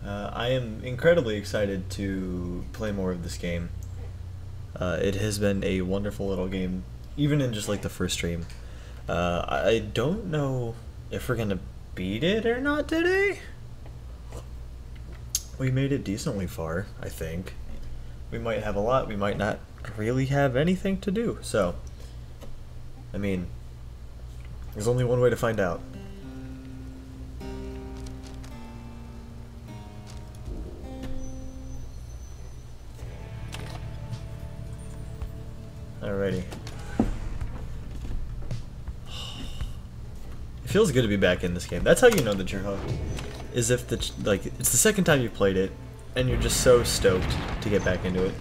I am incredibly excited to play more of this game. It has been a wonderful little game, even in just like the first stream. I don't know if we're gonna beat it or not today. We made it decently far, I think. We might have a lot, we might not really have anything to do, so I mean, there's only one way to find out. Alrighty. It feels good to be back in this game. That's how you know that you're hooked. Is if it's the second time you've played it, and you're just so stoked to get back into it.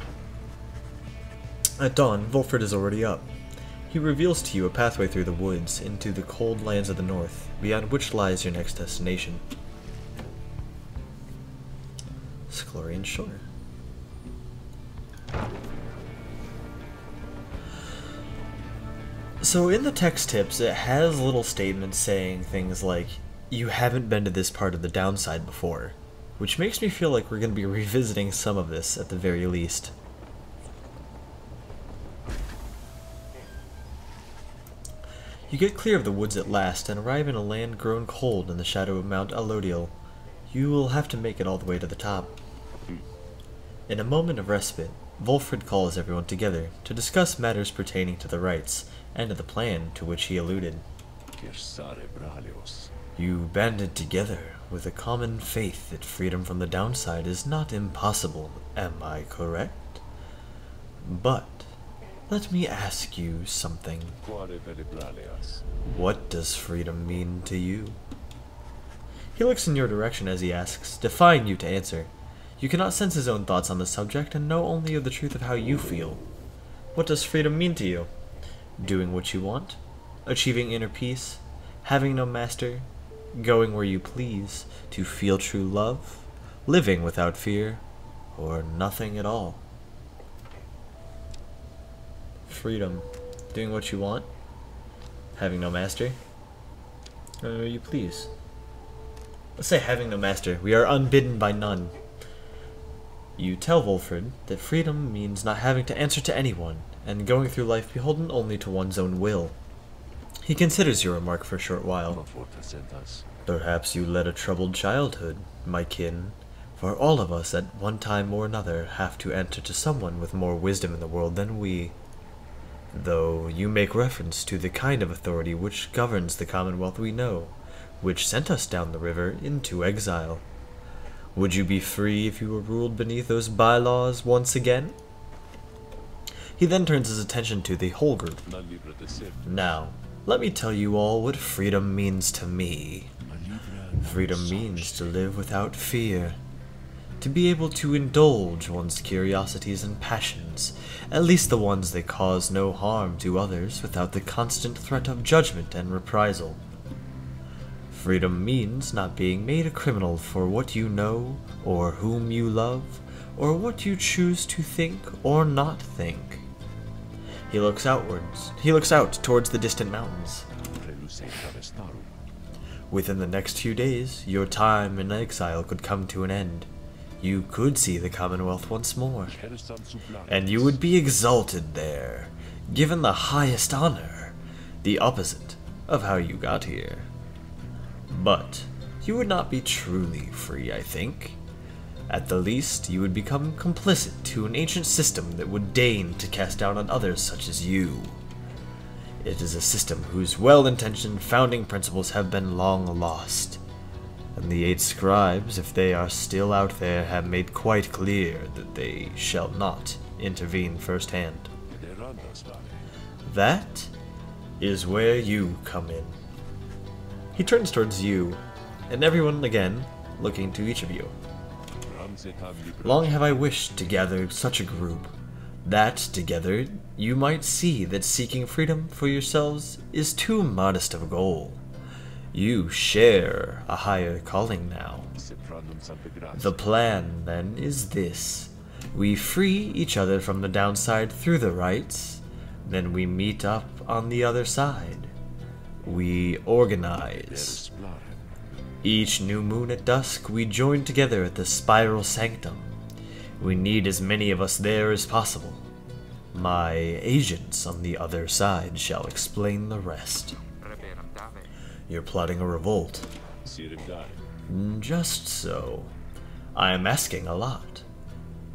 At dawn, Volfred is already up. He reveals to you a pathway through the woods into the cold lands of the north, beyond which lies your next destination. Sclorian Shore. So in the text tips, it has little statements saying things like, you haven't been to this part of the downside before, which makes me feel like we're going to be revisiting some of this at the very least. You get clear of the woods at last and arrive in a land grown cold in the shadow of Mount Alodiel. You will have to make it all the way to the top. In a moment of respite, Volfred calls everyone together to discuss matters pertaining to the rites and to the plan to which he alluded. You banded together with a common faith that freedom from the downside is not impossible, am I correct? But let me ask you something. What does freedom mean to you? He looks in your direction as he asks, defying you to answer. You cannot sense his own thoughts on the subject and know only of the truth of how you feel. What does freedom mean to you? Doing what you want? Achieving inner peace? Having no master? Going where you please? To feel true love? Living without fear? Or nothing at all? Freedom. Doing what you want? Having no master? Going where you please? Let's say having no master. We are unbidden by none. You tell Volfred that freedom means not having to answer to anyone, and going through life beholden only to one's own will. He considers your remark for a short while. Perhaps you led a troubled childhood, my kin, for all of us at one time or another have to answer to someone with more wisdom in the world than we. Though you make reference to the kind of authority which governs the commonwealth we know, which sent us down the river into exile. Would you be free if you were ruled beneath those bylaws once again? He then turns his attention to the whole group. Now, let me tell you all what freedom means to me. Freedom means to live without fear. To be able to indulge one's curiosities and passions, at least the ones that cause no harm to others without the constant threat of judgment and reprisal. Freedom means not being made a criminal for what you know, or whom you love, or what you choose to think or not think. He looks outwards. He looks out towards the distant mountains. Within the next few days, your time in exile could come to an end. You could see the Commonwealth once more, and you would be exalted there, given the highest honor, the opposite of how you got here. But you would not be truly free, I think. At the least, you would become complicit to an ancient system that would deign to cast down on others such as you. It is a system whose well-intentioned founding principles have been long lost, and the 8 scribes, if they are still out there, have made quite clear that they shall not intervene firsthand. That is where you come in. He turns towards you, and everyone again, looking to each of you. Long have I wished to gather such a group, that, together, you might see that seeking freedom for yourselves is too modest of a goal. You share a higher calling now. The plan, then, is this. We free each other from the downside through the rites, then we meet up on the other side. We organize. Each new moon at dusk, we join together at the Spiral Sanctum. We need as many of us there as possible. My agents on the other side shall explain the rest. You're plotting a revolt. Just so. I am asking a lot.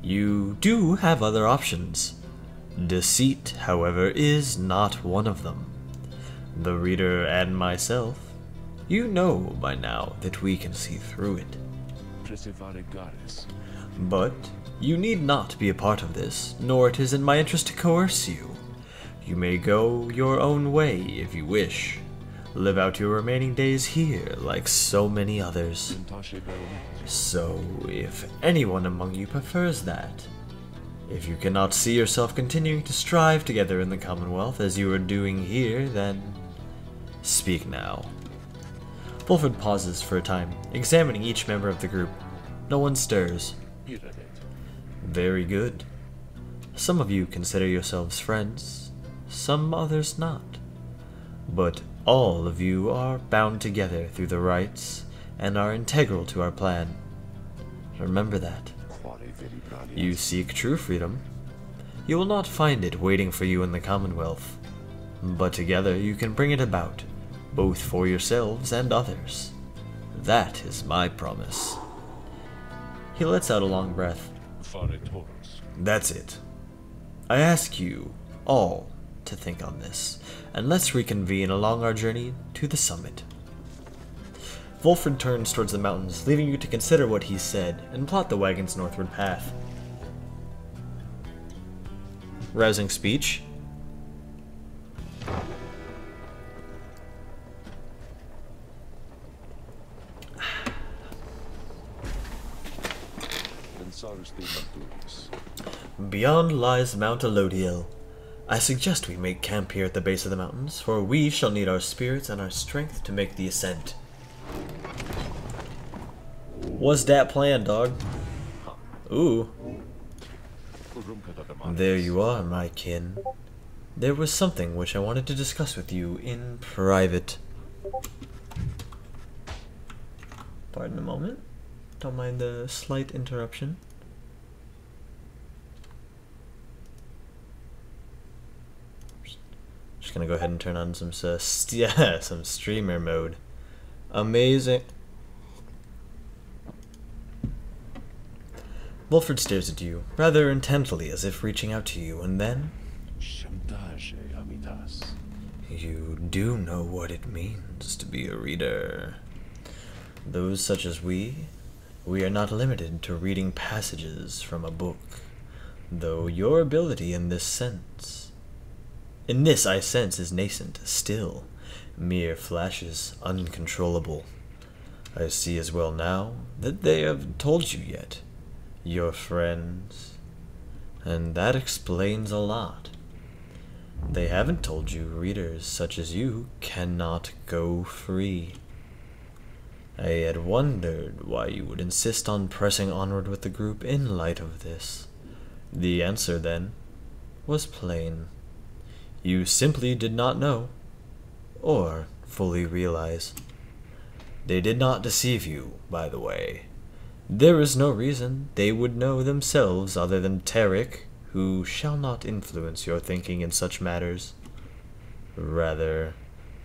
You do have other options. Deceit, however, is not one of them. The reader and myself, you know by now that we can see through it. But you need not be a part of this, nor it is in my interest to coerce you. You may go your own way if you wish. Live out your remaining days here like so many others. So, if anyone among you prefers that, if you cannot see yourself continuing to strive together in the Commonwealth as you are doing here, then speak now. Wolford pauses for a time, examining each member of the group. No one stirs. Very good. Some of you consider yourselves friends, some others not. But all of you are bound together through the rites and are integral to our plan. Remember that. You seek true freedom. You will not find it waiting for you in the Commonwealth, but together you can bring it about, both for yourselves and others. That is my promise. He lets out a long breath. That's it. I ask you all to think on this, and let's reconvene along our journey to the summit. Wolford turns towards the mountains, leaving you to consider what he said and plot the wagon's northward path. Rousing speech. Beyond lies Mount Elodiel. I suggest we make camp here at the base of the mountains, for we shall need our spirits and our strength to make the ascent. What's that plan, dog? Ooh. There you are, my kin. There was something which I wanted to discuss with you in private. Pardon a moment. Don't mind the slight interruption. Just gonna go ahead and turn on some some streamer mode. Amazing. Wolford stares at you, rather intently, as if reaching out to you, and then... You do know what it means to be a reader. Those such as we are not limited to reading passages from a book, though your ability in this I sense is nascent, still, mere flashes, uncontrollable. I see as well now that they have told you yet. Your friends, and that explains a lot. They haven't told you readers such as you cannot go free. I had wondered why you would insist on pressing onward with the group in light of this. The answer, then, was plain. You simply did not know, or fully realize. They did not deceive you, by the way. There is no reason they would know themselves other than Tarek, who shall not influence your thinking in such matters. Rather,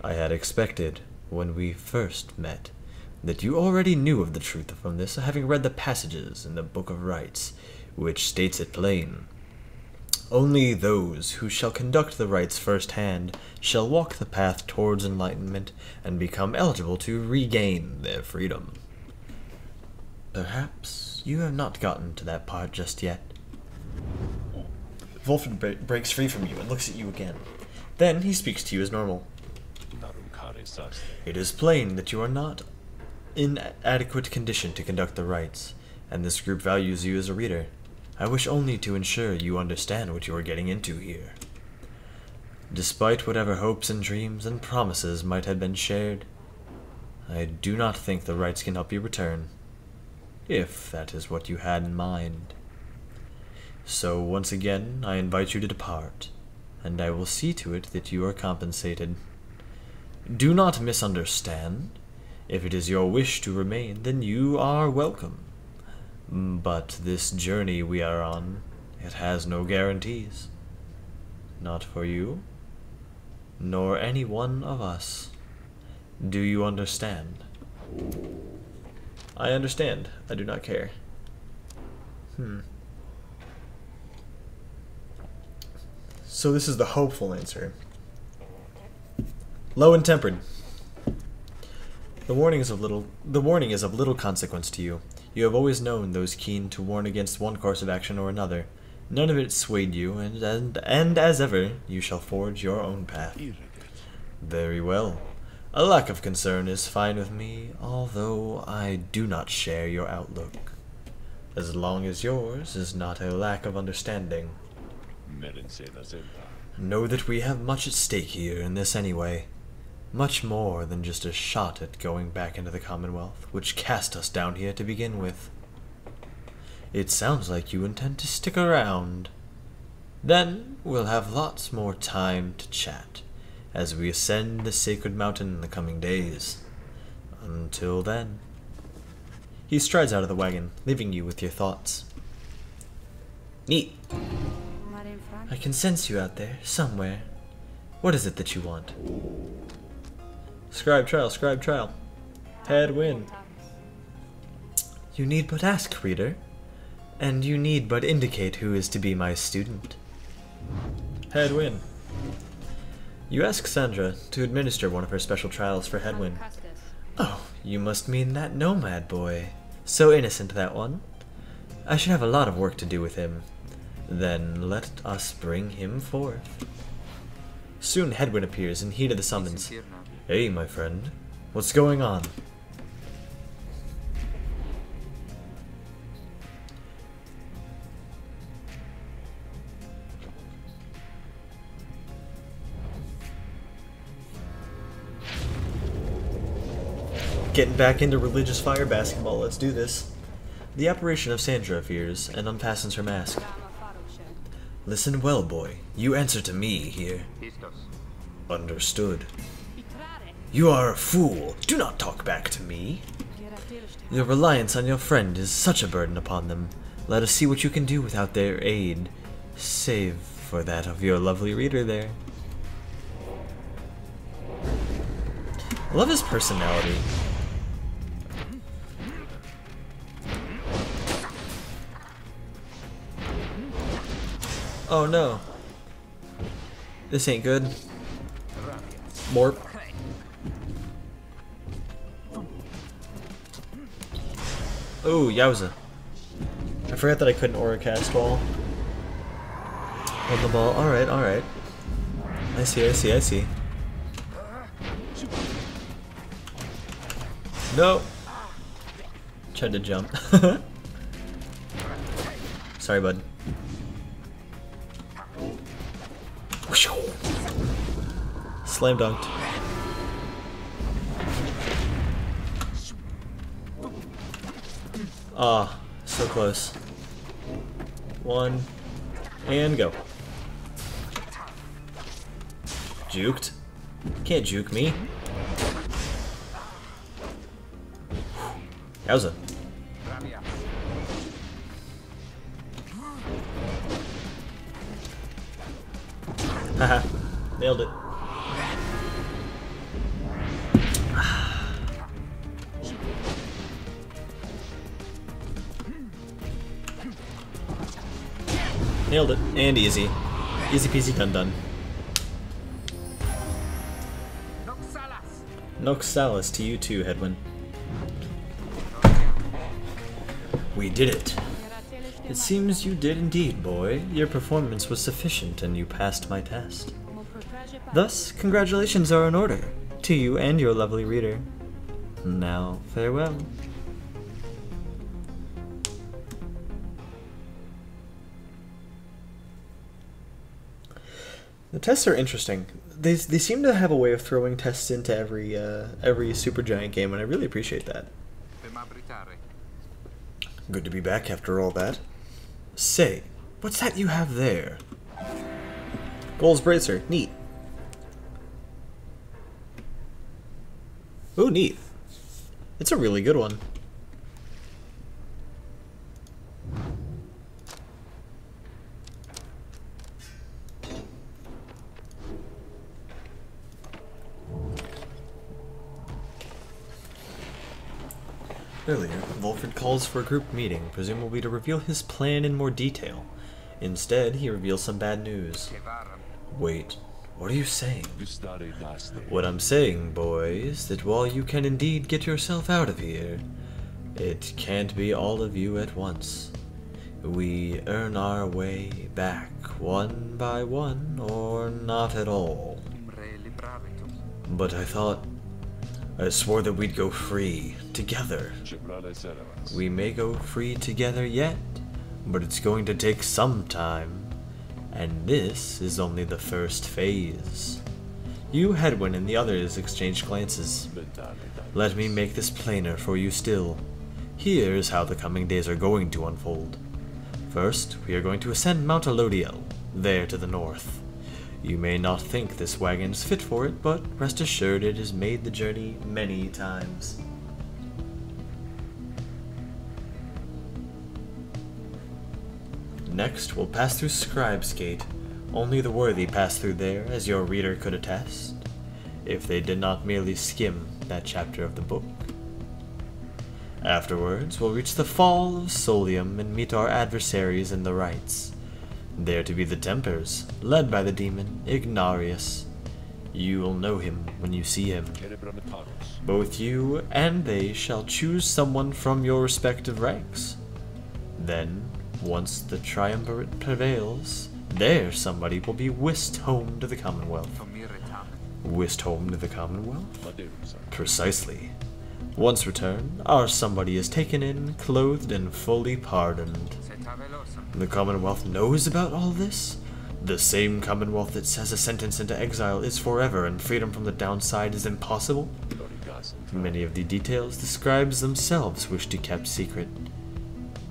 I had expected, when we first met, that you already knew of the truth from this, having read the passages in the Book of Rites, which states it plain. Only those who shall conduct the rites firsthand shall walk the path towards enlightenment and become eligible to regain their freedom. Perhaps you have not gotten to that part just yet. Wolford breaks free from you and looks at you again. Then he speaks to you as normal. It is plain that you are not in adequate condition to conduct the rites, and this group values you as a reader. I wish only to ensure you understand what you are getting into here. Despite whatever hopes and dreams and promises might have been shared, I do not think the rites can help you return, if that is what you had in mind. So once again, I invite you to depart, and I will see to it that you are compensated. Do not misunderstand. If it is your wish to remain, then you are welcome. But this journey we are on, it has no guarantees. Not for you, nor any one of us. Do you understand? I understand. I do not care. So this is the hopeful answer. Low and tempered. The warning is of little consequence to you. You have always known those keen to warn against one course of action or another. None of it swayed you, and as ever, you shall forge your own path. Very well. A lack of concern is fine with me, although I do not share your outlook. As long as yours is not a lack of understanding. Know that we have much at stake here in this anyway. Much more than just a shot at going back into the Commonwealth, which cast us down here to begin with. It sounds like you intend to stick around. Then we'll have lots more time to chat as we ascend the sacred mountain in the coming days. Until then. He strides out of the wagon, leaving you with your thoughts. Neat. I can sense you out there, somewhere. What is it that you want? Scribe trial. Head win. You need but ask, reader. And you need but indicate who is to be my student. Head win. You ask Sandra to administer one of her special trials for Headwind. Oh, you must mean that nomad boy. So innocent, that one. I should have a lot of work to do with him. Then let us bring him forth. Soon Headwind appears in heat of the summons. Hey, my friend. What's going on? Getting back into religious fire basketball, let's do this. The apparition of Sandra appears and unfastens her mask. Listen well, boy. You answer to me here. Understood. You are a fool. Do not talk back to me. Your reliance on your friend is such a burden upon them. Let us see what you can do without their aid, save for that of your lovely reader there. I love his personality. Oh no. This ain't good. Morp. Oh, yowza. I forgot that I couldn't aura cast while on the ball. Alright, alright. I see. No! Tried to jump. Sorry, bud. Slam dunked. Ah, so close. One, and go. Juked. Can't juke me. Yowza. Haha, nailed it. Nailed it, and easy. Easy peasy done. Noxalis to you too, Headwind. We did it. It seems you did indeed, boy. Your performance was sufficient and you passed my test. Thus, congratulations are in order, to you and your lovely reader. Now, farewell. The tests are interesting. They seem to have a way of throwing tests into every Supergiant game, and I really appreciate that. Good to be back after all that. Say, what's that you have there? Gold's Bracer. Neat. Ooh, neat. It's a really good one. Earlier, Volfred calls for a group meeting, presumably to reveal his plan in more detail. Instead, he reveals some bad news. Wait, what are you saying? What I'm saying, boys, that while you can indeed get yourself out of here, it can't be all of you at once. We earn our way back one by one, or not at all. But I swore that we'd go free, together. We may go free together yet, but it's going to take some time. And this is only the first phase. You, Hedwyn, and the others exchanged glances. Let me make this plainer for you still. Here's how the coming days are going to unfold. First, we are going to ascend Mount Elodiel, there to the north. You may not think this wagon is fit for it, but rest assured it has made the journey many times. Next, we'll pass through Scribe's Gate. Only the worthy pass through there, as your reader could attest, if they did not merely skim that chapter of the book. Afterwards, we'll reach the Fall of Solium and meet our adversaries in the rites. There to be the Tempers, led by the demon Ignarius. You will know him when you see him. Both you and they shall choose someone from your respective ranks. Then, once the triumvirate prevails, there somebody will be whisked home to the Commonwealth. Whisked home to the Commonwealth? Precisely. Once returned, our somebody is taken in, clothed, and fully pardoned. The Commonwealth knows about all this? The same Commonwealth that says a sentence into exile is forever and freedom from the downside is impossible? Many of the details the scribes themselves wish to keep secret.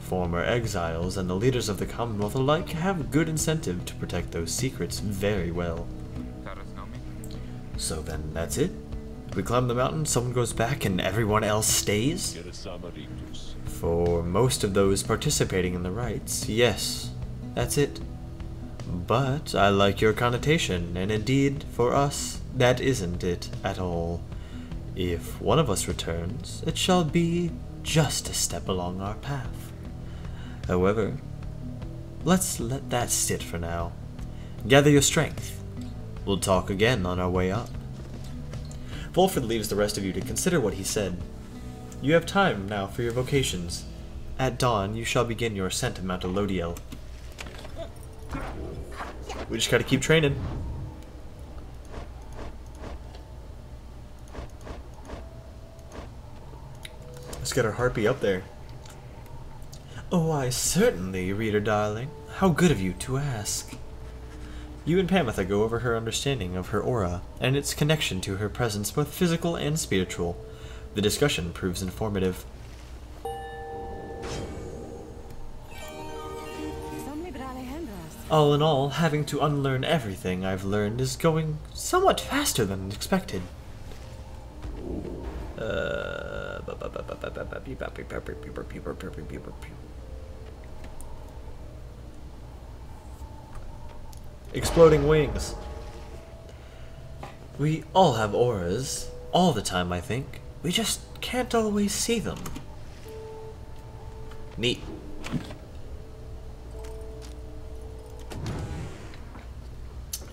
Former exiles and the leaders of the Commonwealth alike have good incentive to protect those secrets very well. So then, that's it? We climb the mountain, someone goes back, and everyone else stays? For most of those participating in the rites, yes, that's it. But I like your connotation, and indeed, for us, that isn't it at all. If one of us returns, it shall be just a step along our path. However, let's let that sit for now. Gather your strength. We'll talk again on our way up. Volfred leaves the rest of you to consider what he said. You have time now for your vocations. At dawn, you shall begin your ascent to Mount Elodiel. We just gotta keep training. Let's get our harpy up there. Oh, why, certainly, reader darling. How good of you to ask. You and Pamitha go over her understanding of her aura, and its connection to her presence, both physical and spiritual. The discussion proves informative. All in all, having to unlearn everything I've learned is going somewhat faster than expected. Exploding wings. We all have auras, all the time, I think. We just can't always see them. Neat.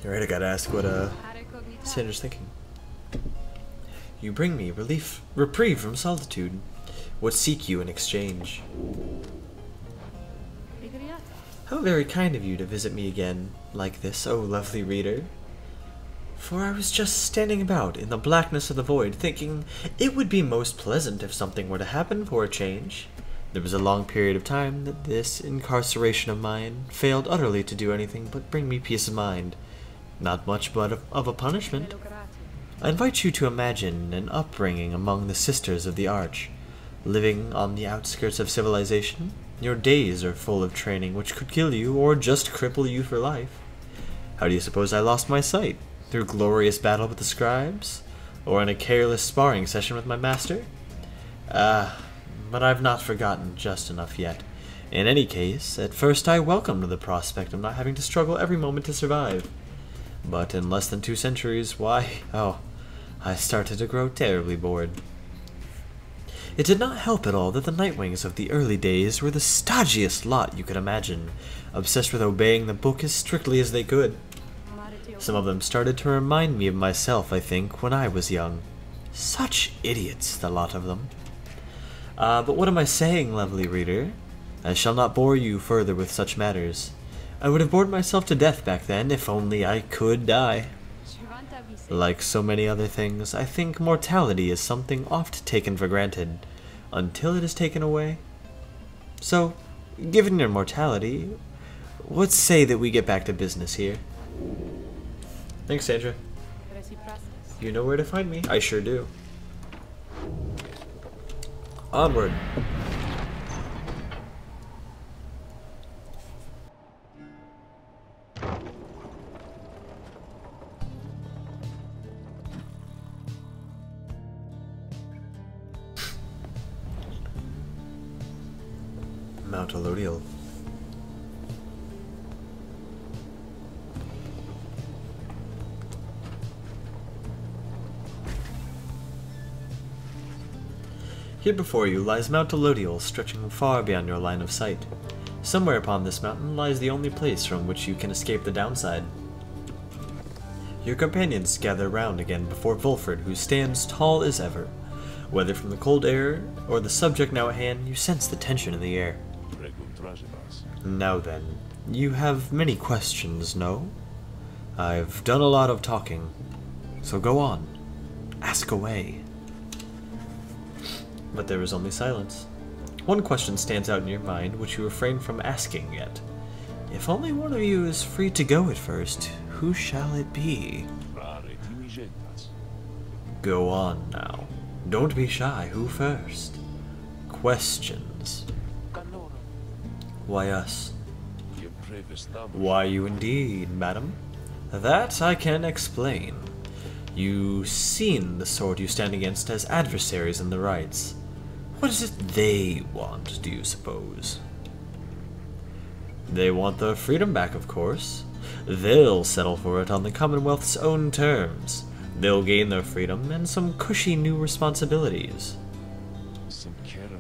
Alright, I gotta ask what Sandra's thinking. You bring me reprieve from solitude. What seek you in exchange? How very kind of you to visit me again like this, oh lovely reader. For I was just standing about in the blackness of the void, thinking it would be most pleasant if something were to happen for a change. There was a long period of time that this incarceration of mine failed utterly to do anything but bring me peace of mind. Not much but of a punishment. I invite you to imagine an upbringing among the Sisters of the Arch. Living on the outskirts of civilization, your days are full of training which could kill you or just cripple you for life. How do you suppose I lost my sight? Through glorious battle with the scribes? Or in a careless sparring session with my master? But I've not forgotten just enough yet. In any case, at first I welcomed the prospect of not having to struggle every moment to survive. But in less than 2 centuries, I started to grow terribly bored. It did not help at all that the Nightwings of the early days were the stodgiest lot you could imagine, obsessed with obeying the book as strictly as they could. Some of them started to remind me of myself, I think, when I was young. Such idiots, the lot of them. But what am I saying, lovely reader? I shall not bore you further with such matters. I would have bored myself to death back then, if only I could die. Like so many other things, I think mortality is something oft taken for granted, until it is taken away. So, given your mortality, let's say that we get back to business here. Thanks, Sandra. You know where to find me. I sure do. Onward. Mount Elodial. Here before you lies Mount Elodial, stretching far beyond your line of sight. Somewhere upon this mountain lies the only place from which you can escape the downside. Your companions gather round again before Volfred, who stands tall as ever. Whether from the cold air or the subject now at hand, you sense the tension in the air. Now then, you have many questions, no? I've done a lot of talking, so go on. Ask away. But there is only silence. One question stands out in your mind which you refrain from asking yet. If only one of you is free to go at first, who shall it be? Go on now. Don't be shy. Who first? Questions. Why us? Why you indeed, madam? That I can explain. You seen the sort you stand against as adversaries in the rights. What is it they want, do you suppose? They want their freedom back, of course. They'll settle for it on the Commonwealth's own terms. They'll gain their freedom and some cushy new responsibilities.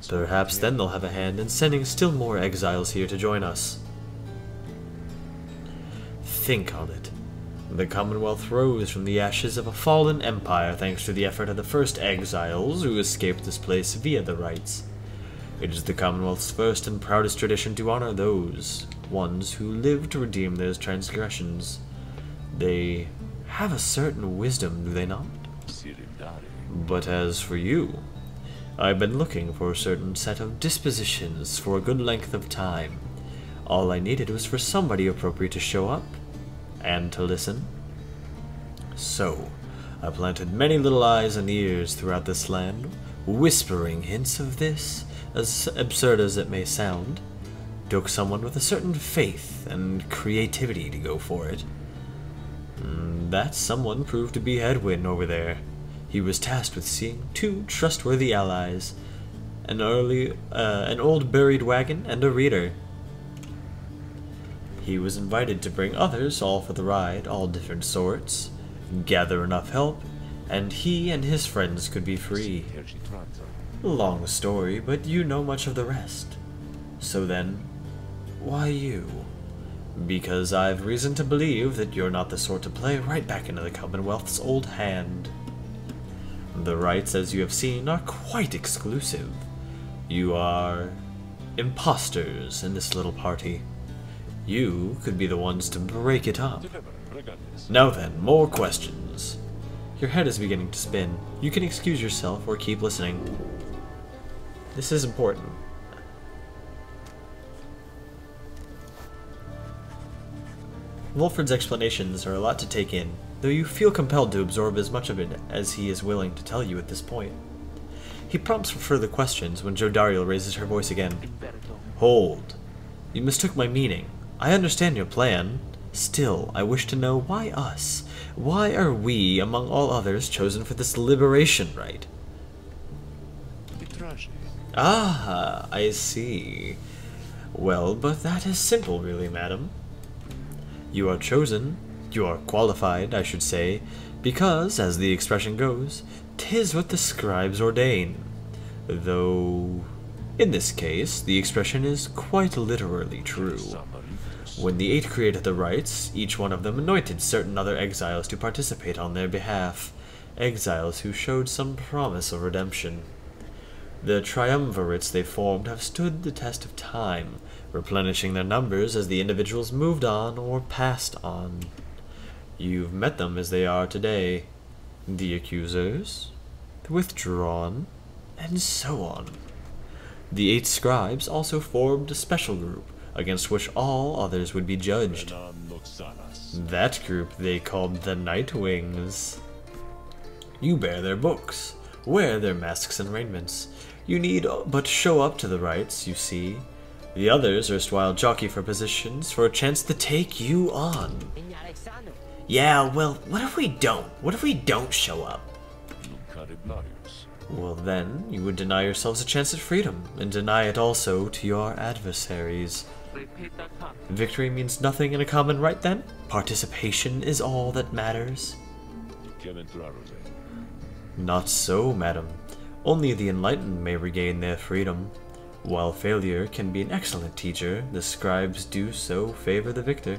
Perhaps then they'll have a hand in sending still more exiles here to join us. Think on it. The Commonwealth rose from the ashes of a fallen empire thanks to the effort of the first exiles who escaped this place via the rights. It is the Commonwealth's first and proudest tradition to honor those ones who lived to redeem their transgressions. They have a certain wisdom, do they not? But as for you, I've been looking for a certain set of dispositions for a good length of time. All I needed was for somebody appropriate to show up and to listen. So, I planted many little eyes and ears throughout this land, whispering hints of this, as absurd as it may sound. Took someone with a certain faith and creativity to go for it. That someone proved to be Edwin over there. He was tasked with seeing 2 trustworthy allies, an old buried wagon, and a reader. He was invited to bring others, all for the ride, all different sorts, gather enough help, and he and his friends could be free. Long story, but you know much of the rest. So then, why you? Because I've reason to believe that you're not the sort to play right back into the Commonwealth's old hand. The rights, as you have seen, are quite exclusive. You are imposters in this little party. You could be the ones to break it up. Now then, more questions. Your head is beginning to spin. You can excuse yourself or keep listening. This is important. Wolfred's explanations are a lot to take in, though you feel compelled to absorb as much of it as he is willing to tell you at this point. He prompts for further questions when Jodariel raises her voice again. Hold. You mistook my meaning. I understand your plan. Still, I wish to know why us? Why are we, among all others, chosen for this liberation rite? Ah, I see. Well, but that is simple, really, madam. You are chosen, you are qualified, I should say, because, as the expression goes, 'tis what the scribes ordain. Though, in this case, the expression is quite literally true. When the Eight created the rites, each one of them anointed certain other exiles to participate on their behalf, exiles who showed some promise of redemption. The triumvirates they formed have stood the test of time, replenishing their numbers as the individuals moved on or passed on. You've met them as they are today. The accusers, the withdrawn, and so on. The 8 scribes also formed a special group, against which all others would be judged. That group they called the Nightwings. You bear their books, wear their masks and raiments. You need but show up to the rites, you see. The others erstwhile jockey for positions for a chance to take you on. Yeah, well, what if we don't? What if we don't show up? Well then, you would deny yourselves a chance at freedom, and deny it also to your adversaries. Victory means nothing in a common right then? Participation is all that matters? Not so, madam. Only the enlightened may regain their freedom. While failure can be an excellent teacher, the scribes do so favor the victor.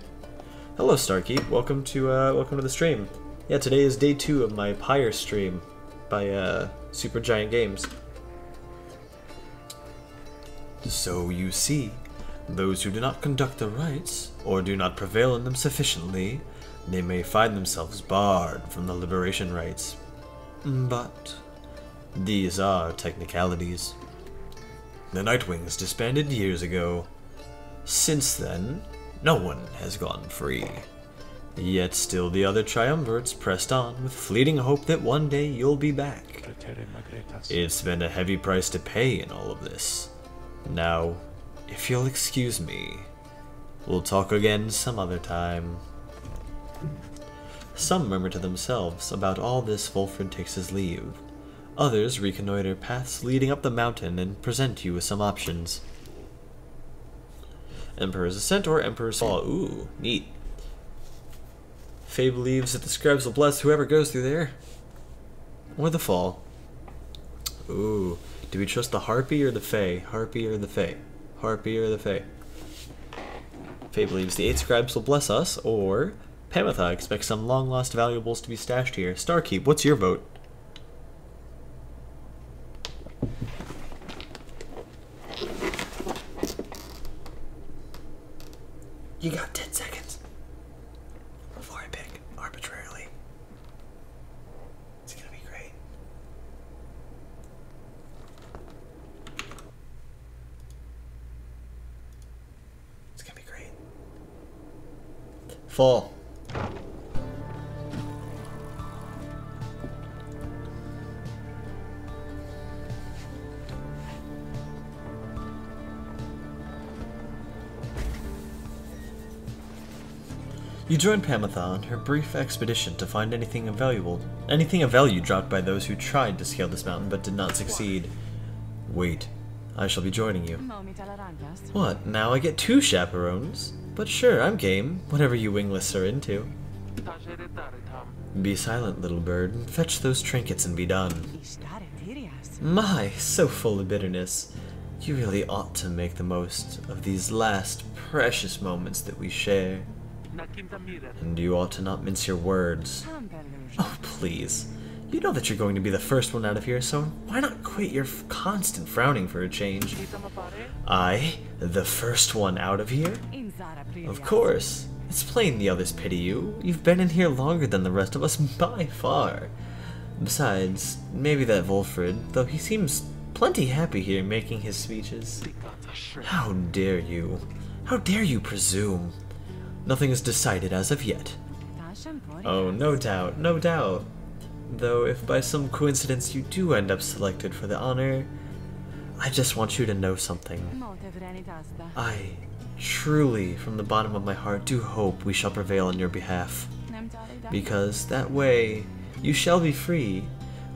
Hello, Starkeep. Welcome to the stream. Yeah, today is day 2 of my Pyre stream by Supergiant Games. So you see, those who do not conduct the rites, or do not prevail in them sufficiently, they may find themselves barred from the liberation rites. But these are technicalities. The Nightwings disbanded years ago. Since then, no one has gone free. Yet still the other triumvirates pressed on with fleeting hope that one day you'll be back. It's been a heavy price to pay in all of this. Now, if you'll excuse me, we'll talk again some other time. Some murmur to themselves about all this Wolfred takes his leave. Others reconnoiter paths leading up the mountain and present you with some options. Emperor's Ascent or Emperor's Fall. Ooh, neat. Faye believes that the scribes will bless whoever goes through there. Or the Fall. Ooh, do we trust the Harpy or the Fae? Harpy or the Fae? Harpy or the Fae? Faye believes the 8 scribes will bless us, or Pamitha expects some long-lost valuables to be stashed here. Starkeep, what's your vote? You got 10 seconds before I pick arbitrarily. It's gonna be great. It's gonna be great. Fall. You join Pamitha on her brief expedition to find anything of value dropped by those who tried to scale this mountain but did not succeed. Wait, I shall be joining you. What, now I get 2 chaperones? But sure, I'm game, whatever you wingless are into. Be silent, little bird, and fetch those trinkets and be done. My, so full of bitterness. You really ought to make the most of these last precious moments that we share. And you ought to not mince your words. Oh, please. You know that you're going to be the first one out of here, so why not quit your constant frowning for a change? I, the first one out of here? Of course. It's plain the others pity you. You've been in here longer than the rest of us by far. Besides, maybe that Wolfred, though he seems plenty happy here making his speeches. How dare you? How dare you presume? Nothing is decided as of yet. Oh, no doubt, no doubt. Though if by some coincidence you do end up selected for the honor, I just want you to know something. I truly, from the bottom of my heart, do hope we shall prevail on your behalf. Because that way, you shall be free,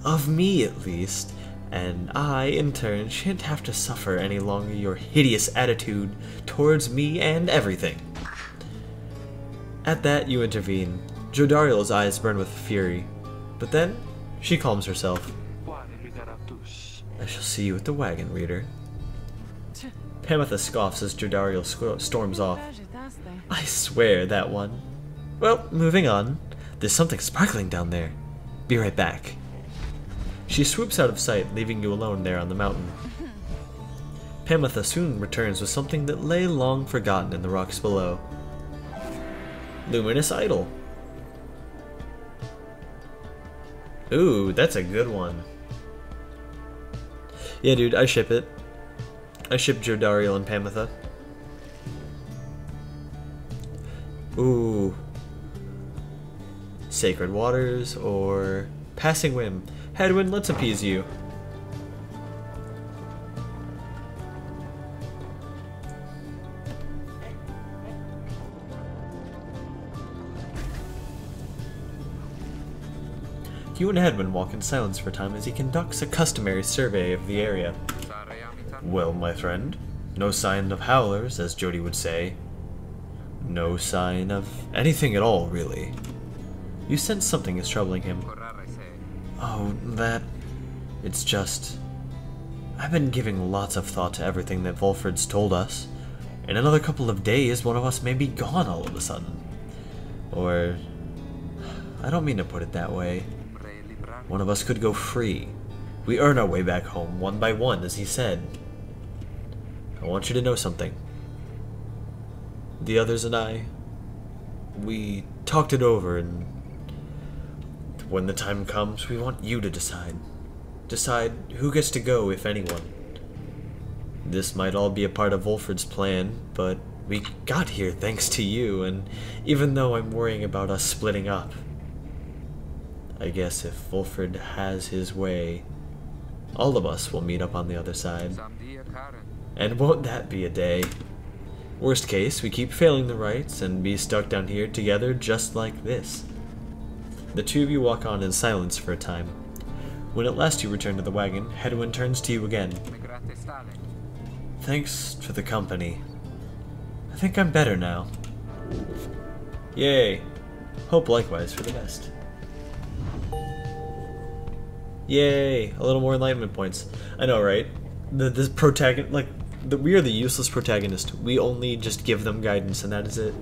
of me at least, and I, in turn, shan't have to suffer any longer your hideous attitude towards me and everything. At that, you intervene. Jodariel's eyes burn with fury, but then she calms herself. I shall see you at the wagon, reader. Pamitha scoffs as Jodariel storms off. I swear, that one. Well, moving on. There's something sparkling down there. Be right back. She swoops out of sight, leaving you alone there on the mountain. Pamitha soon returns with something that lay long forgotten in the rocks below. Luminous Idol. Ooh, that's a good one. Yeah, dude, I ship it. I ship Jodariel and Pamitha. Ooh. Sacred Waters or Passing Whim. Headwind, let's appease you. You and Headwind walk in silence for a time as he conducts a customary survey of the area. Well, my friend, no sign of howlers, as Jody would say. No sign of anything at all, really. You sense something is troubling him. Oh, that... It's just... I've been giving lots of thought to everything that Volfred's told us. In another couple of days, one of us may be gone all of a sudden. Or... I don't mean to put it that way. One of us could go free. We earn our way back home, one by one, as he said. I want you to know something. The others and I, we talked it over, and when the time comes, we want you to decide. Decide who gets to go, if anyone. This might all be a part of Volfred's plan, but we got here thanks to you, and even though I'm worrying about us splitting up, I guess if Volfred has his way, all of us will meet up on the other side. And won't that be a day? Worst case, we keep failing the rites and be stuck down here together just like this. The two of you walk on in silence for a time. When at last you return to the wagon, Hedwin turns to you again. Thanks for the company. I think I'm better now. Yay. Hope likewise for the best. Yay! A little more enlightenment points. I know, right? This protagonist, like, we are the useless protagonist. We only just give them guidance, and that is it.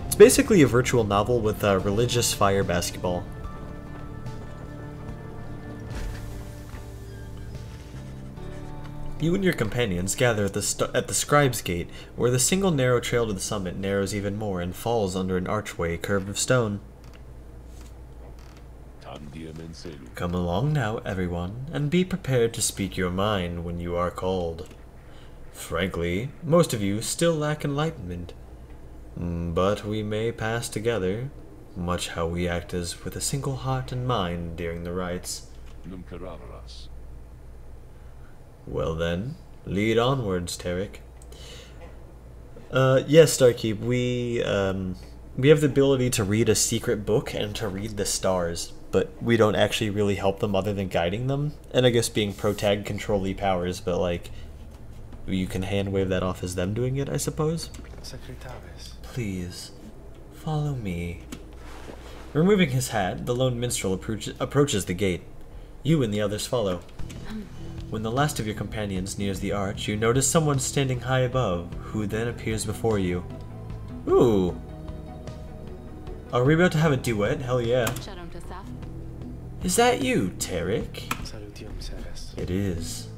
It's basically a virtual novel with religious fire basketball. You and your companions gather at the Scribe's Gate, where the single narrow trail to the summit narrows even more and falls under an archway curved of stone. Come along now, everyone, and be prepared to speak your mind when you are called. Frankly, most of you still lack enlightenment, but we may pass together, much how we act as with a single heart and mind during the rites. Well then, lead onwards, Tarek. Yes, Starkeep, we have the ability to read a secret book and to read the stars, but we don't actually really help them other than guiding them. And I guess being protag control-y powers, but like, you can hand-wave that off as them doing it, I suppose? Please, follow me. Removing his hat, the lone minstrel approaches the gate. You and the others follow. When the last of your companions nears the arch, you notice someone standing high above, who then appears before you. Ooh! Are we about to have a duet? Hell yeah. Is that you, Tarek? It is.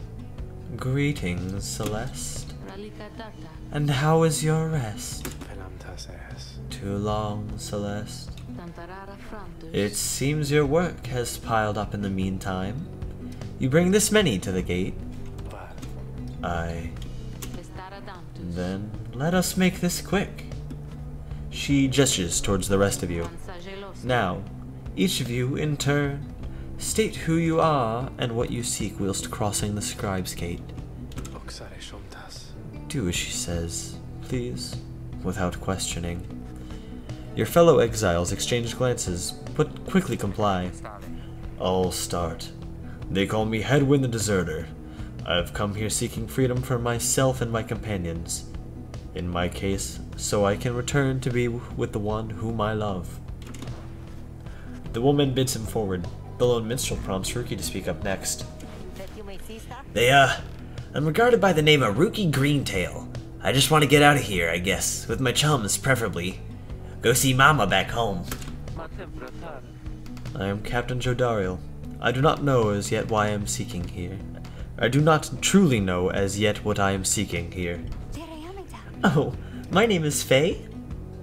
Greetings, Celeste. And how is your rest? Too long, Celeste. It seems your work has piled up in the meantime. You bring this many to the gate? Aye. Then let us make this quick. She gestures towards the rest of you. Now, each of you, in turn, state who you are and what you seek whilst crossing the Scribe's Gate. Do as she says, please, without questioning. Your fellow exiles exchange glances, but quickly comply. I'll start. They call me Hedwyn the Deserter. I have come here seeking freedom for myself and my companions. In my case, so I can return to be with the one whom I love. The woman bids him forward. The lone minstrel prompts Rookie to speak up next. I'm regarded by the name of Rookie Greentail. I just want to get out of here, I guess, with my chums, preferably. Go see Mama back home. I am Captain Jodariel. I do not know as yet why I am seeking here. I do not truly know as yet what I am seeking here. Oh, my name is Faye,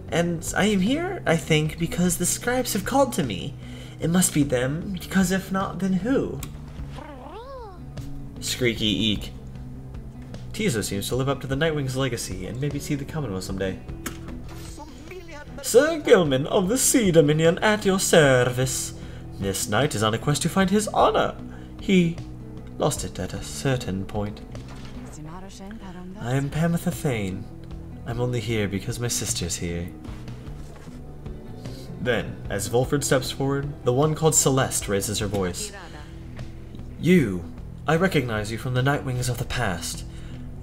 and I am here, I think, because the scribes have called to me. It must be them, because if not, then who? Squeaky eek. Tizo seems to live up to the Nightwing's legacy, and maybe see the Commonwealth someday. Sir Gilman of the Sea Dominion at your service. This knight is on a quest to find his honor. He lost it at a certain point. I am Pamitha Thane. I'm only here because my sister's here. Then, as Volfred steps forward, the one called Celeste raises her voice. You! I recognize you from the Nightwings of the past.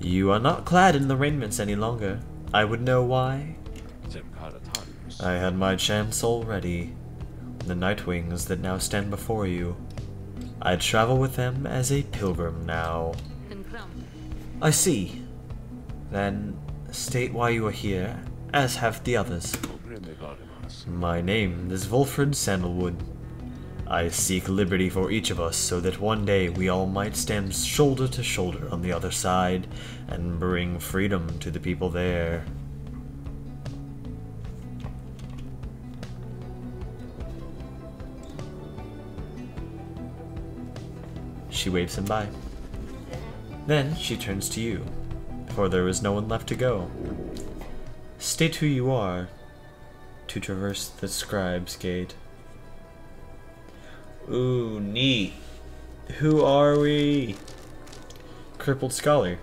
You are not clad in the raiments any longer. I would know why. I had my chance already. The Nightwings that now stand before you. I travel with them as a pilgrim now. I see. Then state why you are here, as have the others. My name is Volfred Sandalwood. I seek liberty for each of us so that one day we all might stand shoulder to shoulder on the other side and bring freedom to the people there. She waves him by. Then she turns to you, for there is no one left to go. State who you are to traverse the Scribe's Gate. Ooh, neat. Who are we? Crippled Scholar.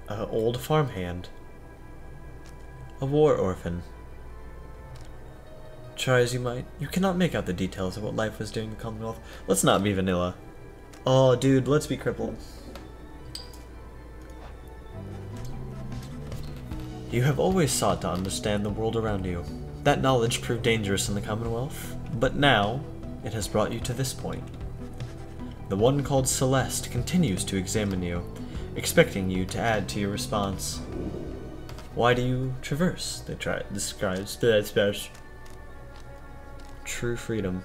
Old farmhand. A war orphan. Try as you might, you cannot make out the details of what life was doing in the Commonwealth. Let's not be vanilla. Oh, dude, let's be crippled. You have always sought to understand the world around you. That knowledge proved dangerous in the Commonwealth, but now it has brought you to this point. The one called Celeste continues to examine you, expecting you to add to your response. Why do you traverse? They describes true freedom.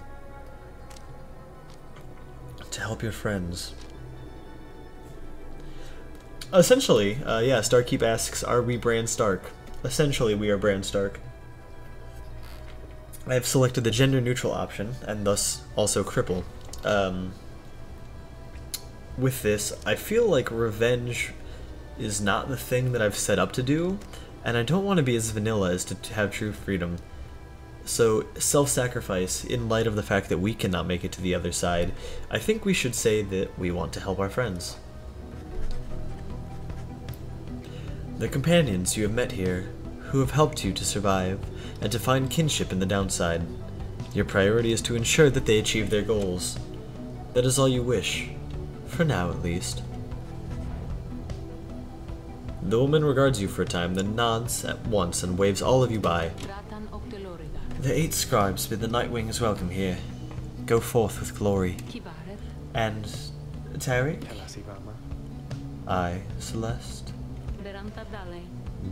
To help your friends. Essentially, yeah, Starkeep asks, are we Bran Stark? Essentially, we are Bran Stark. I have selected the gender-neutral option, and thus also cripple. With this, I feel like revenge is not the thing that I've set up to do, and I don't want to be as vanilla as to have true freedom. So, self-sacrifice, in light of the fact that we cannot make it to the other side, I think we should say that we want to help our friends. The companions you have met here, who have helped you to survive, and to find kinship in the downside. Your priority is to ensure that they achieve their goals. That is all you wish. For now, at least. The woman regards you for a time, then nods at once and waves all of you by. The 8 scribes bid the Nightwings welcome here. Go forth with glory. And Tarek? I, Celeste.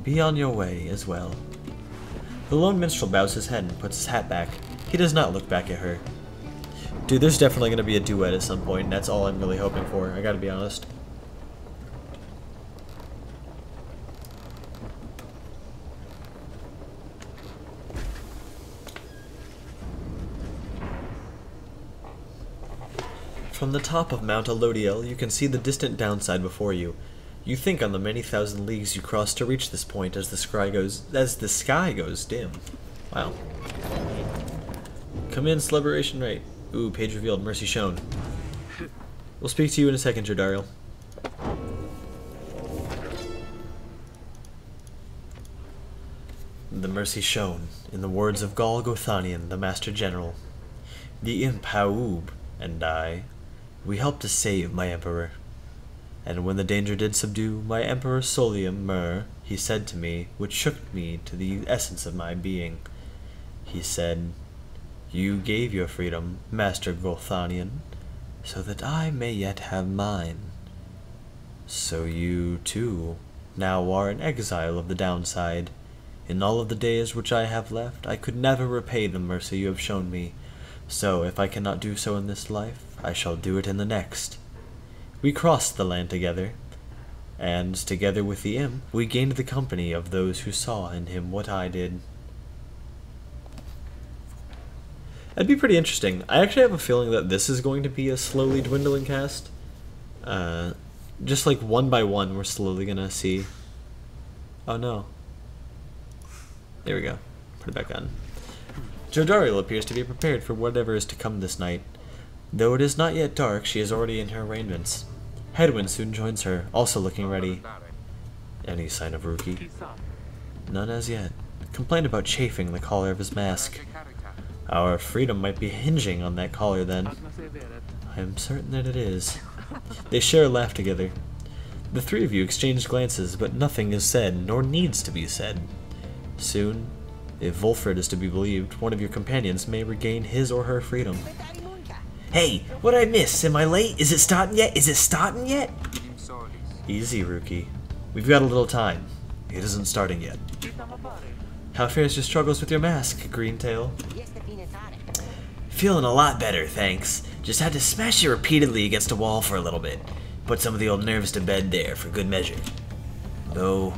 Be on your way as well. The lone minstrel bows his head and puts his hat back. He does not look back at her. Dude, there's definitely going to be a duet at some point, and that's all I'm really hoping for, I gotta be honest. From the top of Mount Elodiel, you can see the distant downside before you. You think on the many thousand leagues you crossed to reach this point as the sky goes dim. Wow. Come in, celebration rate. Ooh, page revealed, mercy shown. We'll speak to you in a second, Jodariel. The mercy shown, in the words of Gol Gothanian, the Master General. The imp Haub and I, we helped to save my emperor. And when the danger did subdue my emperor Solium Mur, he said to me, which shook me to the essence of my being, he said, "You gave your freedom, Master Golthanian, so that I may yet have mine. So you, too, now are an exile of the downside. In all of the days which I have left, I could never repay the mercy you have shown me. So, if I cannot do so in this life, I shall do it in the next." We crossed the land together, and, together with the imp, we gained the company of those who saw in him what I did. That'd be pretty interesting. I actually have a feeling that this is going to be a slowly dwindling cast. Just like one by one, we're slowly gonna see... Oh no. There we go. Put it back on. Jodariel appears to be prepared for whatever is to come this night. Though it is not yet dark, she is already in her arrangements. Hedwyn soon joins her, also looking ready. Any sign of Rookie? None as yet. Complained about chafing the collar of his mask. Our freedom might be hinging on that collar then. I am certain that it is. They share a laugh together. The three of you exchange glances, but nothing is said, nor needs to be said. Soon, if Wolfred is to be believed, one of your companions may regain his or her freedom. Hey, what'd I miss? Am I late? Is it starting yet? Is it starting yet? Easy, Rookie. We've got a little time. It isn't starting yet. How fares your struggles with your mask, Greentail? Feeling a lot better, thanks. Just had to smash it repeatedly against a wall for a little bit. Put some of the old nerves to bed there, for good measure. Though,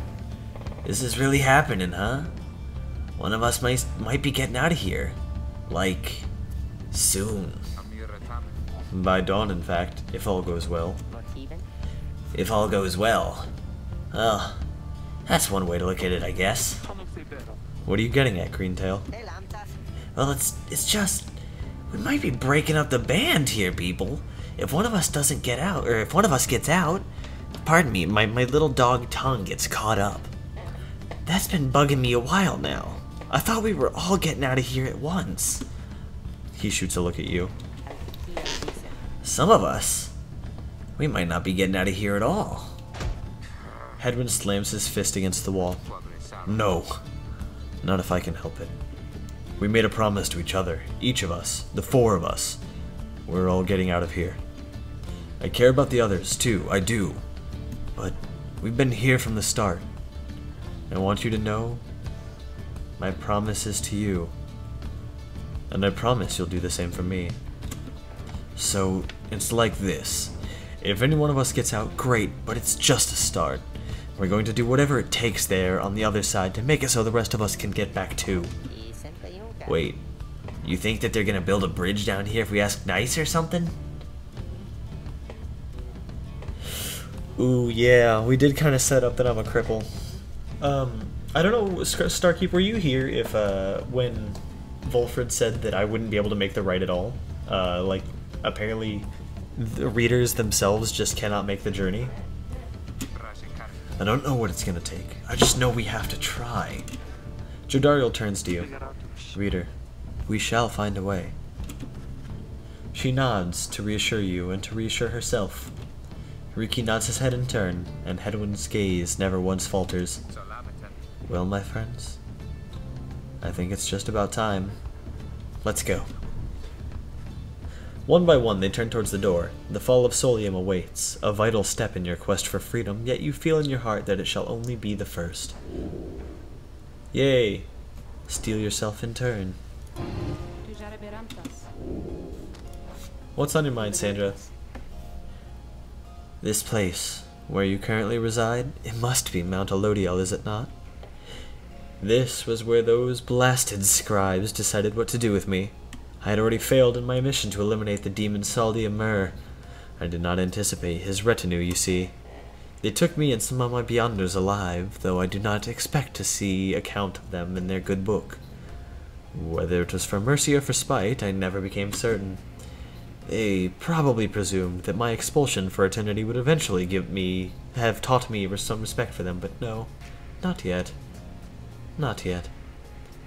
this is really happening, huh? One of us might be getting out of here. Like, soon. By dawn, in fact, if all goes well. If all goes well. Well, that's one way to look at it, I guess. What are you getting at, Greentail? Well, it's just... we might be breaking up the band here, people. If one of us doesn't get out, or if one of us gets out... Pardon me, my little dog tongue gets caught up. That's been bugging me a while now. I thought we were all getting out of here at once. He shoots a look at you. Some of us? We might not be getting out of here at all. Hedwyn slams his fist against the wall. No. Not if I can help it. We made a promise to each other, each of us, the four of us. We're all getting out of here. I care about the others, too, I do. But we've been here from the start. I want you to know, my promise is to you. And I promise you'll do the same for me. So, it's like this. If any one of us gets out, great, but it's just a start. We're going to do whatever it takes there on the other side to make it so the rest of us can get back too. Wait, you think that they're gonna build a bridge down here if we ask nice or something? Ooh, yeah, we did kind of set up that I'm a cripple. I don't know, Starkeep, were you here if, when Wolfred said that I wouldn't be able to make the ride at all? Like, apparently the readers themselves just cannot make the journey. I don't know what it's gonna take. I just know we have to try. Jodariel turns to you. Reader, we shall find a way. She nods to reassure you and to reassure herself. Riki nods his head in turn, and Hedwyn's gaze never once falters. Well, my friends, I think it's just about time. Let's go. One by one, they turn towards the door. The fall of Solium awaits, a vital step in your quest for freedom, yet you feel in your heart that it shall only be the first. Yay! Steel yourself in turn. What's on your mind, Sandra? This place, where you currently reside, it must be Mount Elodiel, is it not? This was where those blasted scribes decided what to do with me. I had already failed in my mission to eliminate the demon Saldia Mur. I did not anticipate his retinue, you see. They took me and some of my Beyonders alive, though I do not expect to see account of them in their good book. Whether it was for mercy or for spite, I never became certain. They probably presumed that my expulsion for eternity would eventually have taught me some respect for them, but no, not yet. Not yet.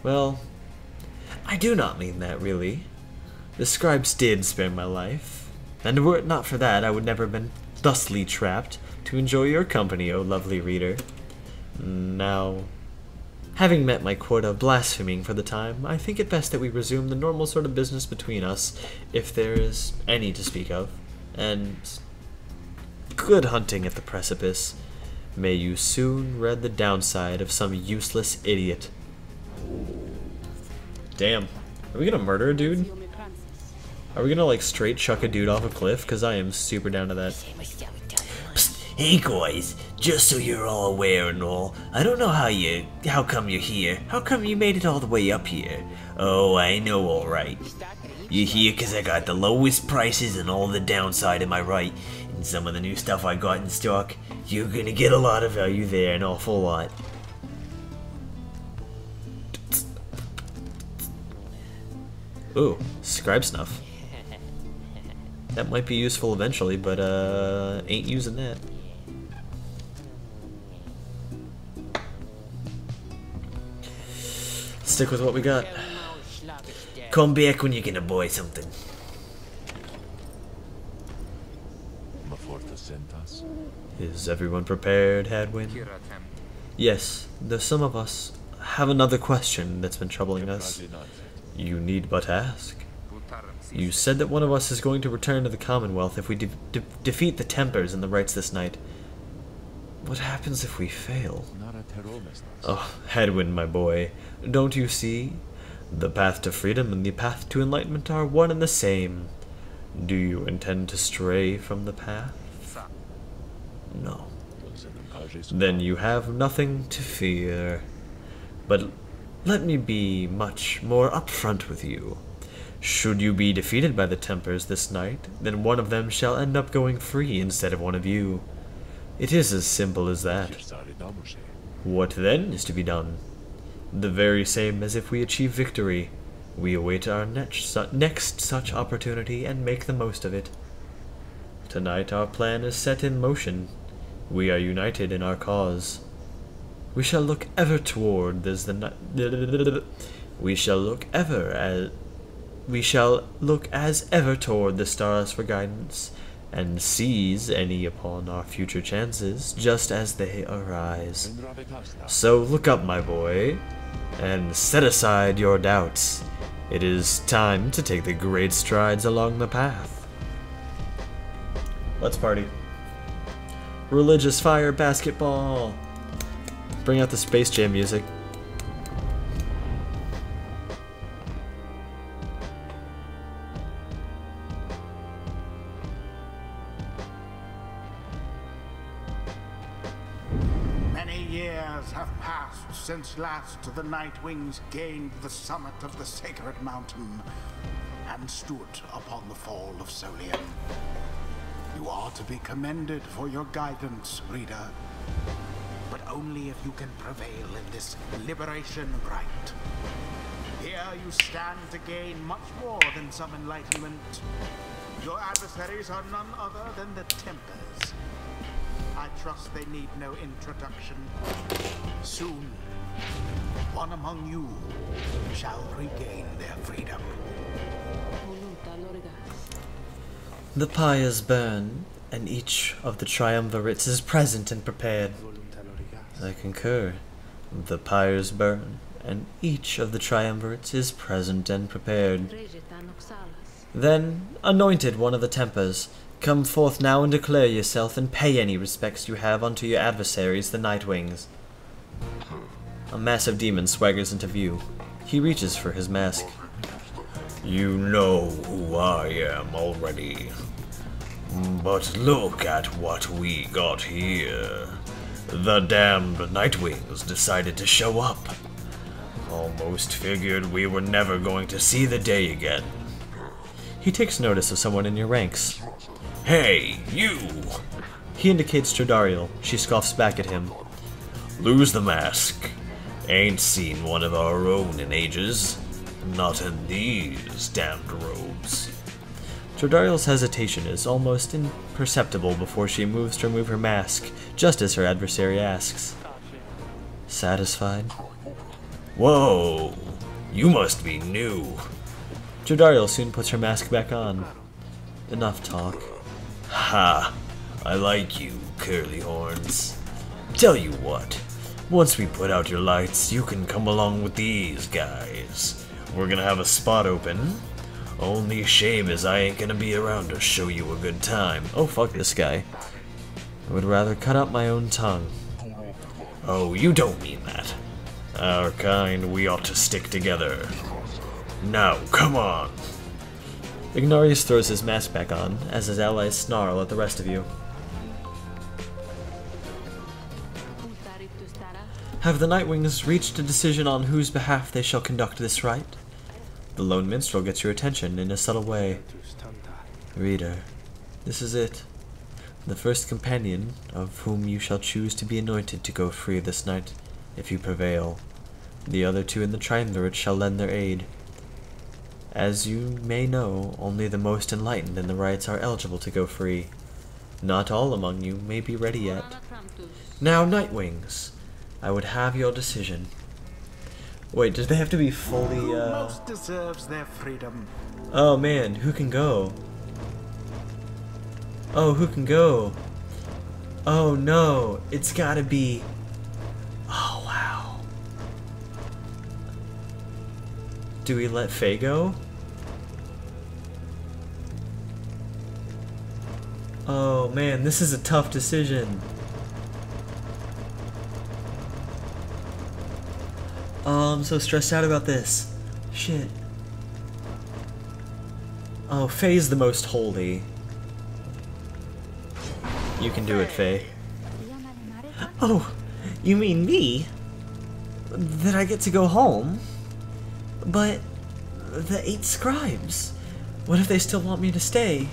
Well, I do not mean that, really. The scribes did spare my life, and were it not for that, I would never have been thusly trapped to enjoy your company, O lovely reader. Now, having met my quota of blaspheming for the time, I think it best that we resume the normal sort of business between us, if there is any to speak of, and good hunting at the precipice. May you soon read the downside of some useless idiot. Damn. Are we gonna murder a dude? Are we gonna like straight chuck a dude off a cliff? Cause I am super down to that. Psst, hey guys, just so you're all aware and all, I don't know how come you're here. How come you made it all the way up here? Oh, I know alright. You're here cause I got the lowest prices and all the downside, am I right? And some of the new stuff I got in stock. You're gonna get a lot of value there, an awful lot. Ooh, scribe snuff. That might be useful eventually, but ain't using that. Stick with what we got. Come back when you're gonna buy something. Is everyone prepared, Hadwin? Yes, though some of us have another question that's been troubling us. You need but ask. You said that one of us is going to return to the Commonwealth if we defeat the Tempers and the Rights this night. What happens if we fail? Oh, Hadwin, my boy, don't you see? The path to freedom and the path to enlightenment are one and the same. Do you intend to stray from the path? No. Then you have nothing to fear. But let me be much more upfront with you. Should you be defeated by the Tempers this night, then one of them shall end up going free instead of one of you. It is as simple as that. What then is to be done? The very same as if we achieve victory. We await our next such opportunity and make the most of it. Tonight our plan is set in motion. We are united in our cause. We shall look ever toward as ever toward the stars for guidance, and seize any upon our future chances just as they arise. So look up, my boy, and set aside your doubts. It is time to take the great strides along the path. Let's party. Religious fire basketball. Bring out the Space Jam music. Many years have passed since last the Nightwings gained the summit of the sacred mountain and stood upon the fall of Solian. You are to be commended for your guidance, reader, but only if you can prevail in this liberation rite. Here you stand to gain much more than some enlightenment. Your adversaries are none other than the Tempers. I trust they need no introduction. Soon, one among you shall regain their freedom. The pyres burn, and each of the triumvirates is present and prepared. I concur. The pyres burn, and each of the triumvirates is present and prepared. Then, anointed one of the Tempers, come forth now and declare yourself and pay any respects you have unto your adversaries, the Nightwings. A massive demon swaggers into view. He reaches for his mask. You know who I am already. But look at what we got here. The damned Nightwings decided to show up. Almost figured we were never going to see the day again. He takes notice of someone in your ranks. Hey, you! He indicates Trodariel. She scoffs back at him. Lose the mask. Ain't seen one of our own in ages. Not in these damned robes. Trodariel's hesitation is almost imperceptible before she moves to remove her mask, just as her adversary asks. Satisfied? Whoa! You must be new. Jodariel soon puts her mask back on. Enough talk. Ha! I like you, curly horns. Tell you what, once we put out your lights, you can come along with these guys. We're gonna have a spot open. Only shame is I ain't gonna be around to show you a good time. Oh, fuck this guy. I would rather cut out my own tongue. Oh, you don't mean that. Our kind, we ought to stick together. Now, come on! Ignarius throws his mask back on, as his allies snarl at the rest of you. Have the Nightwings reached a decision on whose behalf they shall conduct this rite? The lone minstrel gets your attention in a subtle way. Reader, this is it. The first companion of whom you shall choose to be anointed to go free this night, if you prevail. The other two in the triumvirate shall lend their aid. As you may know, only the most enlightened in the rites are eligible to go free. Not all among you may be ready yet. Now, Nightwings, I would have your decision. Wait, do they have to be fully, Who most deserves their freedom? Oh man, who can go? Oh, who can go? Oh no, it's gotta be... Oh wow. Do we let Faye go? Oh man, this is a tough decision. Oh, I'm so stressed out about this. Shit. Oh, Faye's the most holy. You can do it, Faye. Oh, you mean me? That I get to go home? But the 8 scribes. What if they still want me to stay?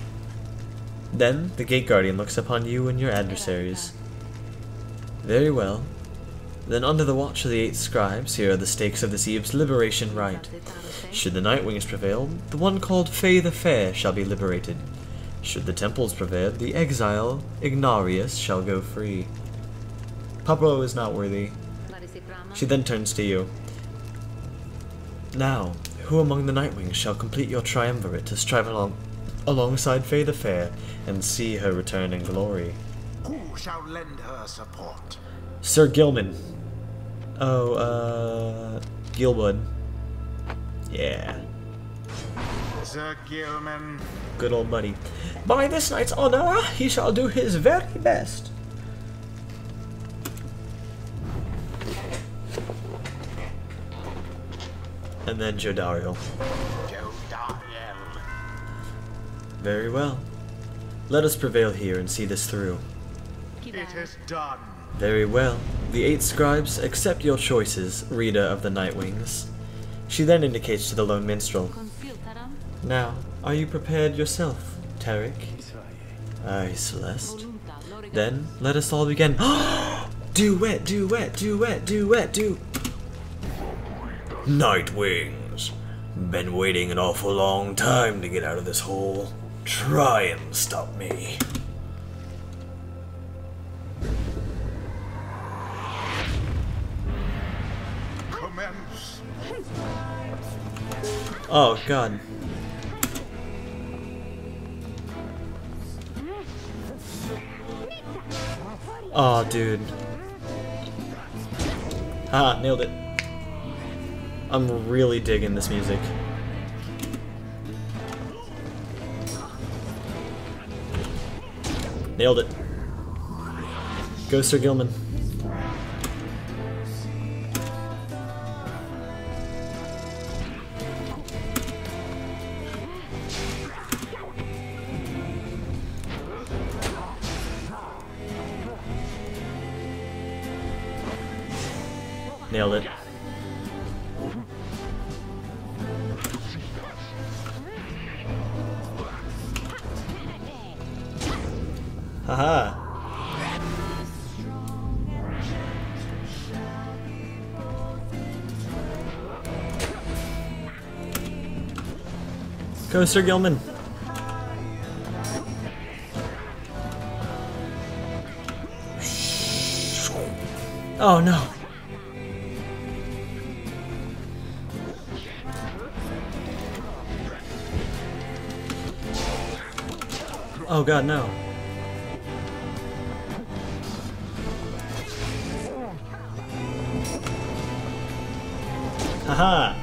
Then the Gate Guardian looks upon you and your adversaries. Very well. Then under the watch of the 8 scribes, here are the stakes of this eve's liberation rite. Should the Nightwings prevail, the one called Faye the Fair shall be liberated. Should the Temples prevail, the exile, Ignarius, shall go free. Pablo is not worthy. She then turns to you. Now, who among the Nightwings shall complete your triumvirate to strive alongside Faye the Fair and see her return in glory? Who shall lend her support? Sir Gilman. Oh, Gilwood. Yeah. Sir Gilman. Good old buddy. By this night's honor, he shall do his very best. And then Jodariel. Jodariel. Very well. Let us prevail here and see this through. It is done. Very well. The 8 scribes accept your choices, Rita of the Nightwings. She then indicates to the lone minstrel. Now, are you prepared yourself, Tarek? Aye, Celeste. Then, let us all begin. Duet, duet, duet, duet, Nightwings. Been waiting an awful long time to get out of this hole. Try and stop me. Commence. Oh, God. Oh, dude. Ah, nailed it. I'm really digging this music. Nailed it. Go, Sir Gilman. Nailed it. Haha. Go, Sir Gilman. Oh no. Oh god, no. Haha!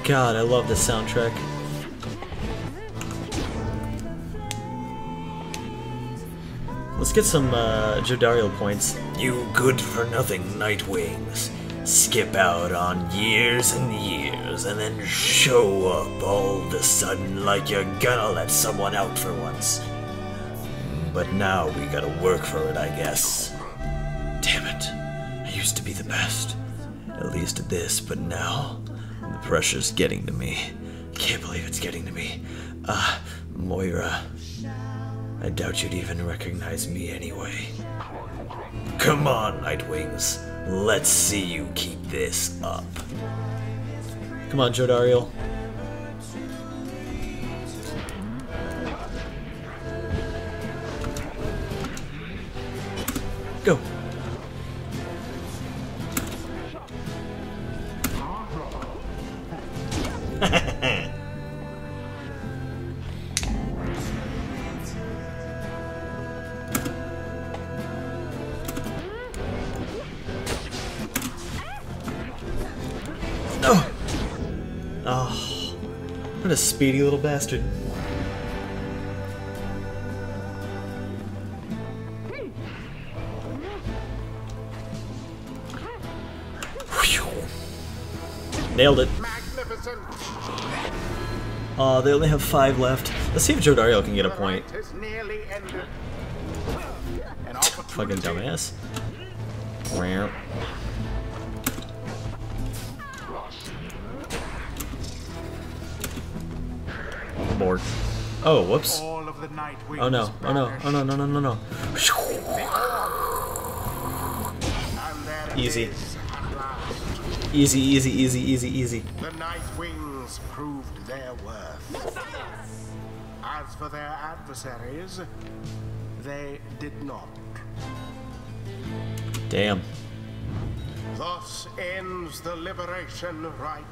God, I love this soundtrack. Let's get some Jodariel points. You good-for-nothing Nightwings. Skip out on years and years, and then show up all of a sudden like you're gonna let someone out for once. But now we gotta work for it, I guess. Damn it. I used to be the best. At least at this, but now the pressure's getting to me. Can't believe it's getting to me. Moira. I doubt you'd even recognize me anyway. Come on, Nightwings. Let's see you keep this up. Come on, Jodariel. Go. No. Oh, what a speedy little bastard. Nailed it. Magnificent. They only have 5 left. Let's see if Jodariel can get a point. The night is nearly ended. An Fucking opportunity. dumbass. Wow. Bored. Oh, whoops. All of the Nightwings Oh no. Oh no. Oh no, no, no, no, no. And there it Easy. is at last. Easy, easy, easy, easy, easy. The Nightwings proved their worth. As for their adversaries, they did not. Damn. Thus ends the liberation rite.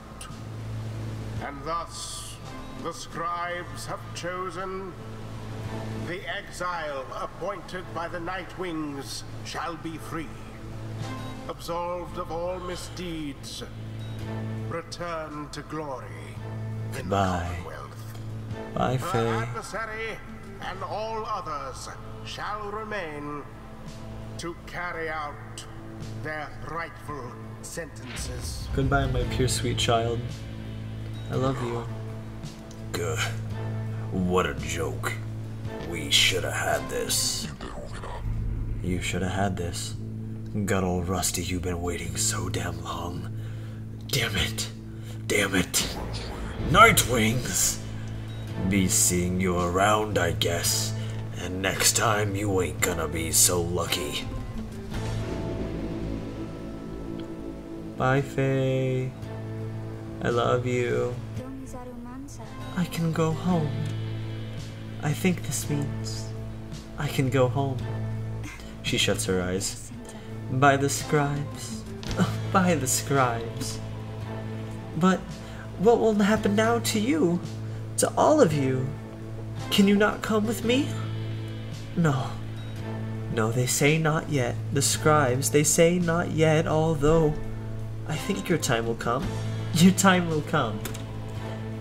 And thus the scribes have chosen the exile appointed by the Nightwings shall be free, absolved of all misdeeds, return to glory in the Goodbye. Commonwealth. Bye, The Faye. adversary and all others shall remain to carry out their rightful sentences. Goodbye, my pure sweet child. I love you. Good. What a joke. We should have had this. You should have had this. Got all rusty, you've been waiting so damn long. Damn it. Damn it. Nightwings! Be seeing you around, I guess. And next time you ain't gonna be so lucky. Bye, Faye. I love you. I can go home. I think this means I can go home. She shuts her eyes. By the scribes. Oh, by the scribes. But what will happen now to you? To all of you? Can you not come with me? No. No, they say not yet. The scribes, they say not yet, although I think your time will come. Your time will come.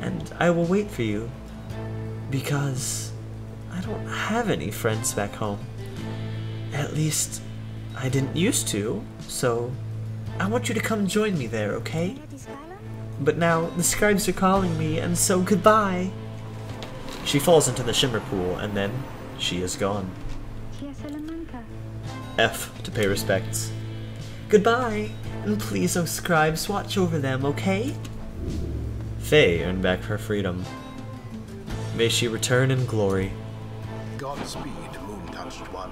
And I will wait for you. Because I don't have any friends back home. At least, I didn't used to, so I want you to come join me there, okay? But now, the scribes are calling me, and so goodbye! She falls into the shimmer pool, and then she is gone. F to pay respects. Goodbye, and please, oh scribes, watch over them, okay? Faye earned back her freedom. May she return in glory. Godspeed, Moon-touched one.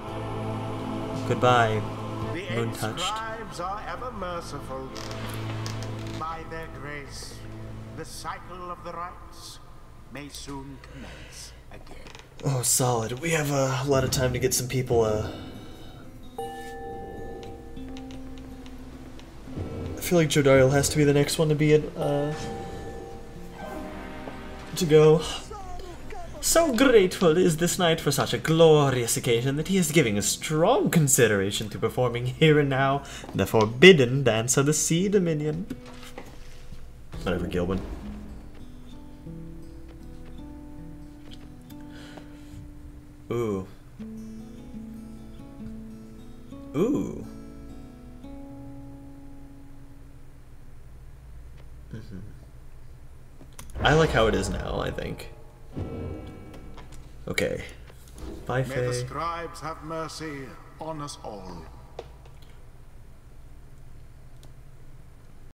Goodbye, The 8 Moon-touched. scribes are ever merciful. By their grace, the cycle of the rites may soon commence again. Oh, solid. We have a lot of time to get some people, feel like Jodariel has to be the next one to be it, to go. So grateful is this knight for such a glorious occasion that he is giving a strong consideration to performing here and now the forbidden dance of the Sea Dominion. Whatever, Gilwin. Ooh. Ooh. I like how it is now, I think. Okay. Bye, May the Faye. scribes have mercy on us all.